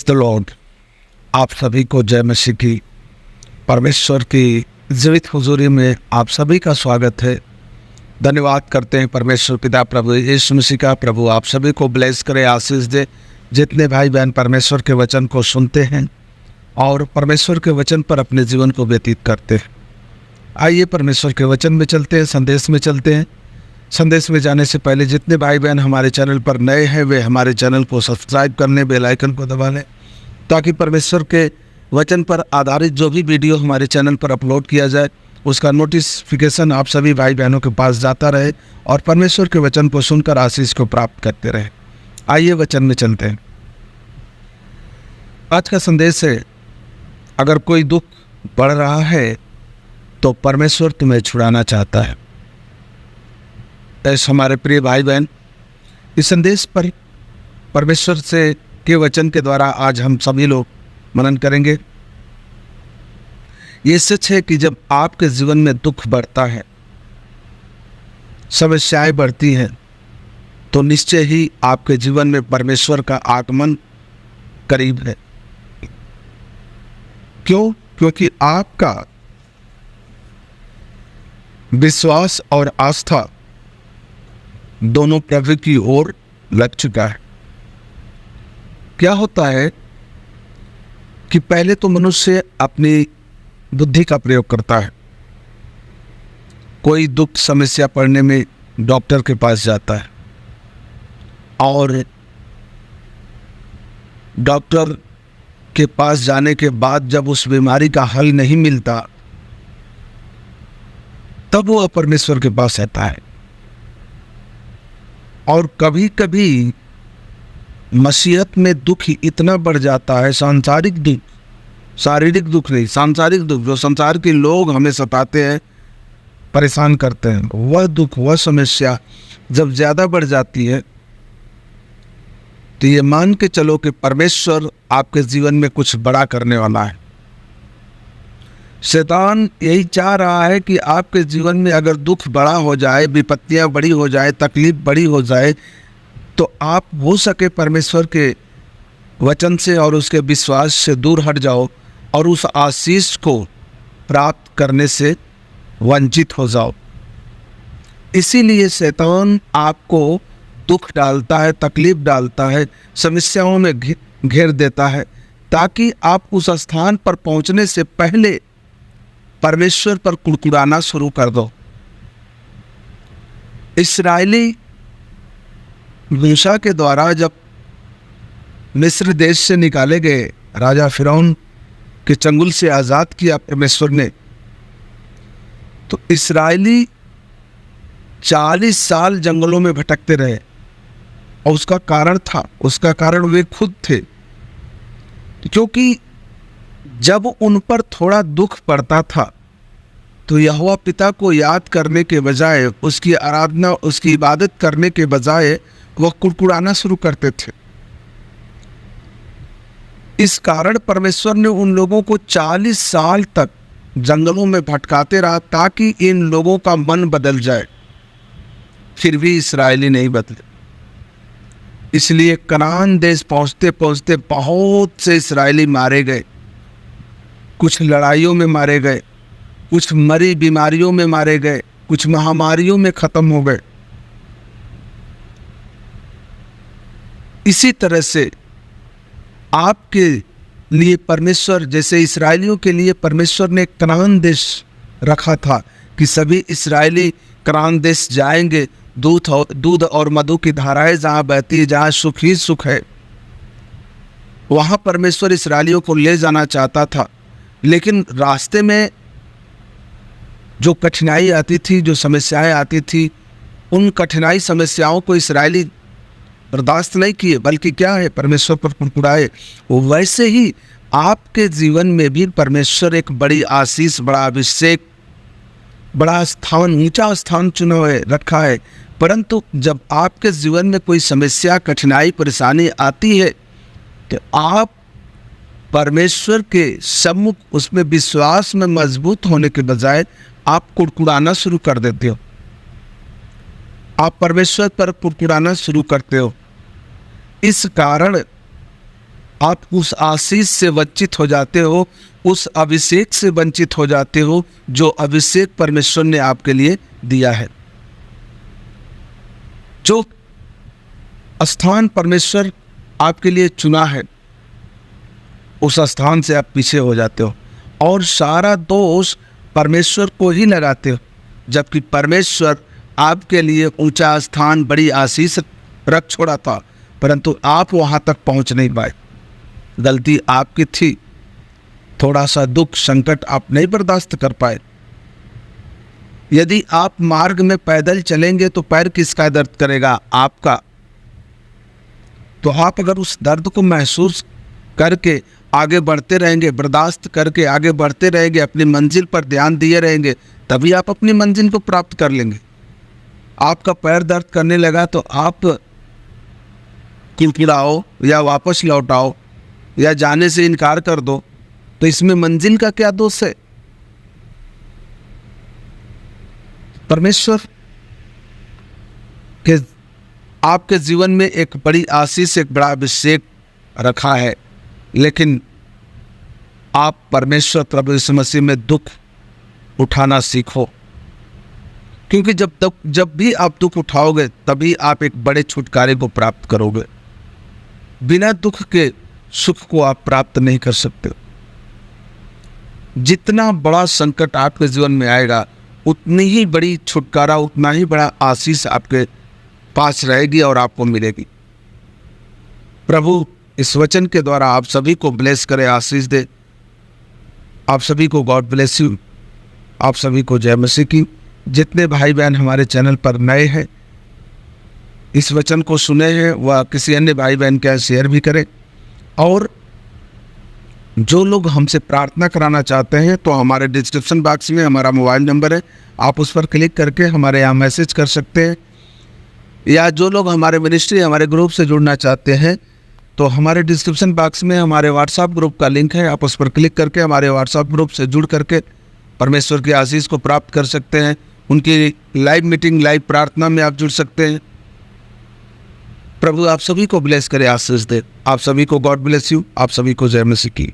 The Lord. आप सभी को जय मसीह की। परमेश्वर की जीवित हुजूरी में आप सभी का स्वागत है। धन्यवाद करते हैं परमेश्वर पिता प्रभु यीशु मसीह का। प्रभु आप सभी को ब्लेस करे, आशीष दे। जितने भाई बहन परमेश्वर के वचन को सुनते हैं और परमेश्वर के वचन पर अपने जीवन को व्यतीत करते हैं, आइए परमेश्वर के वचन में चलते हैं, संदेश में चलते हैं। संदेश में जाने से पहले जितने भाई बहन हमारे चैनल पर नए हैं वे हमारे चैनल को सब्सक्राइब करने, बेल आइकन को दबा लें, ताकि परमेश्वर के वचन पर आधारित जो भी वीडियो हमारे चैनल पर अपलोड किया जाए उसका नोटिफिकेशन आप सभी भाई बहनों के पास जाता रहे और परमेश्वर के वचन को सुनकर आशीष को प्राप्त करते रहे। आइए वचन में चलते हैं। आज का संदेश है, अगर कोई दुख बढ़ रहा है तो परमेश्वर तुम्हें छुड़ाना चाहता है। ऐसे हमारे प्रिय भाई बहन, इस संदेश पर परमेश्वर से के वचन के द्वारा आज हम सभी लोग मनन करेंगे। ये सच है कि जब आपके जीवन में दुख बढ़ता है, समस्याएं बढ़ती हैं, तो निश्चय ही आपके जीवन में परमेश्वर का आगमन करीब है। क्यों? क्योंकि आपका विश्वास और आस्था दोनों प्रभु की ओर लग चुका है। क्या होता है कि पहले तो मनुष्य अपनी बुद्धि का प्रयोग करता है। कोई दुख समस्या पड़ने में डॉक्टर के पास जाता है और डॉक्टर के पास जाने के बाद जब उस बीमारी का हल नहीं मिलता तब वो परमेश्वर के पास आता है। और कभी कभी मसीहत में दुख इतना बढ़ जाता है, सांसारिक दुख, शारीरिक दुख नहीं, सांसारिक दुख, जो संसार के लोग हमें सताते हैं, परेशान करते हैं, वह दुख, वह समस्या जब ज़्यादा बढ़ जाती है तो ये मान के चलो कि परमेश्वर आपके जीवन में कुछ बड़ा करने वाला है। शैतान यही चाह रहा है कि आपके जीवन में अगर दुख बड़ा हो जाए, विपत्तियां बड़ी हो जाए, तकलीफ बड़ी हो जाए, तो आप हो सके परमेश्वर के वचन से और उसके विश्वास से दूर हट जाओ और उस आशीष को प्राप्त करने से वंचित हो जाओ। इसीलिए शैतान आपको दुख डालता है, तकलीफ डालता है, समस्याओं में घेर देता है, ताकि आप उस स्थान पर पहुंचने से पहले परमेश्वर पर कुड़कुड़ाना शुरू कर दो। इस्राएली मूसा के द्वारा जब मिस्र देश से निकाले गए, राजा फिरौन के चंगुल से आज़ाद किया परमेश्वर ने, तो इस्राएली 40 साल जंगलों में भटकते रहे। और उसका कारण वे खुद थे। क्योंकि जब उन पर थोड़ा दुख पड़ता था तो यहोवा पिता को याद करने के बजाय, उसकी आराधना, उसकी इबादत करने के बजाय वह कुड़कुड़ाना शुरू करते थे। इस कारण परमेश्वर ने उन लोगों को 40 साल तक जंगलों में भटकाते रहा ताकि इन लोगों का मन बदल जाए। फिर भी इस्राएली नहीं बदले। इसलिए कनान देश पहुंचते पहुंचते बहुत से इस्राएली मारे गए। कुछ लड़ाइयों में मारे गए, कुछ मरी बीमारियों में मारे गए, कुछ महामारियों में खत्म हो गए। इसी तरह से आपके लिए परमेश्वर, जैसे इस्राएलियों के लिए परमेश्वर ने कनान देश रखा था कि सभी इस्राएली कनान देश जाएंगे, दूध और मधु की धाराएं जहाँ बहती है, जहाँ सुख ही सुख है, वहाँ परमेश्वर इस्राएलियों को ले जाना चाहता था। लेकिन रास्ते में जो कठिनाई आती थी, जो समस्याएं आती थी, उन कठिनाई समस्याओं को इस्राएली बर्दाश्त नहीं किए, बल्कि क्या है, परमेश्वर पर कुड़कुड़ाए। वैसे ही आपके जीवन में भी परमेश्वर एक बड़ी आशीष, बड़ा अभिषेक, बड़ा स्थान, ऊंचा स्थान चुना है, रखा है। परंतु जब आपके जीवन में कोई समस्या, कठिनाई, परेशानी आती है तो आप परमेश्वर के सम्मुख उसमें विश्वास में मजबूत होने के बजाय आप कुड़कुड़ाना शुरू कर देते हो। आप परमेश्वर पर कुड़कुड़ाना शुरू करते हो। इस कारण आप उस आशीष से वंचित हो जाते हो, उस अभिषेक से वंचित हो जाते हो जो अभिषेक परमेश्वर ने आपके लिए दिया है। जो स्थान परमेश्वर आपके लिए चुना है, उस स्थान से आप पीछे हो जाते हो और सारा दोष परमेश्वर को ही लगाते हो, जबकि परमेश्वर आपके लिए ऊंचा स्थान, बड़ी आशीष रख छोड़ा था, परंतु आप वहां तक पहुंच नहीं पाए। गलती आपकी थी। थोड़ा सा दुख, संकट आप नहीं बर्दाश्त कर पाए। यदि आप मार्ग में पैदल चलेंगे तो पैर किसका दर्द करेगा? आपका। तो आप अगर उस दर्द को महसूस करके आगे बढ़ते रहेंगे, बर्दाश्त करके आगे बढ़ते रहेंगे, अपनी मंजिल पर ध्यान दिए रहेंगे, तभी आप अपनी मंजिल को प्राप्त कर लेंगे। आपका पैर दर्द करने लगा तो आप किलकिलाओ या वापस लौटाओ या जाने से इनकार कर दो, तो इसमें मंजिल का क्या दोष है? परमेश्वर के आपके जीवन में एक बड़ी आशीष, एक बड़ा अभिषेक रखा है, लेकिन आप परमेश्वर प्रभु यीशु मसीह में दुख उठाना सीखो, क्योंकि जब भी आप दुख उठाओगे तभी आप एक बड़े छुटकारे को प्राप्त करोगे। बिना दुख के सुख को आप प्राप्त नहीं कर सकते। जितना बड़ा संकट आपके जीवन में आएगा, उतनी ही बड़ी छुटकारा, उतना ही बड़ा आशीष आपके पास रहेगी और आपको मिलेगी। प्रभु इस वचन के द्वारा आप सभी को ब्लेस करे, आशीष दे। आप सभी को गॉड ब्लेस यू। आप सभी को जय मसीह की। जितने भाई बहन हमारे चैनल पर नए हैं, इस वचन को सुने हैं, वह किसी अन्य भाई बहन के शेयर भी करें। और जो लोग हमसे प्रार्थना कराना चाहते हैं तो हमारे डिस्क्रिप्शन बॉक्स में हमारा मोबाइल नंबर है, आप उस पर क्लिक करके हमारे यहाँ मैसेज कर सकते हैं। या जो लोग हमारे मिनिस्ट्री, हमारे ग्रुप से जुड़ना चाहते हैं तो हमारे डिस्क्रिप्शन बॉक्स में हमारे व्हाट्सएप ग्रुप का लिंक है, आप उस पर क्लिक करके हमारे व्हाट्सएप ग्रुप से जुड़ करके परमेश्वर की आशीष को प्राप्त कर सकते हैं। उनकी लाइव मीटिंग, लाइव प्रार्थना में आप जुड़ सकते हैं। प्रभु आप सभी को ब्लेस करे, आशीष दे। आप सभी को गॉड ब्लेस यू। आप सभी को जय मसीह की।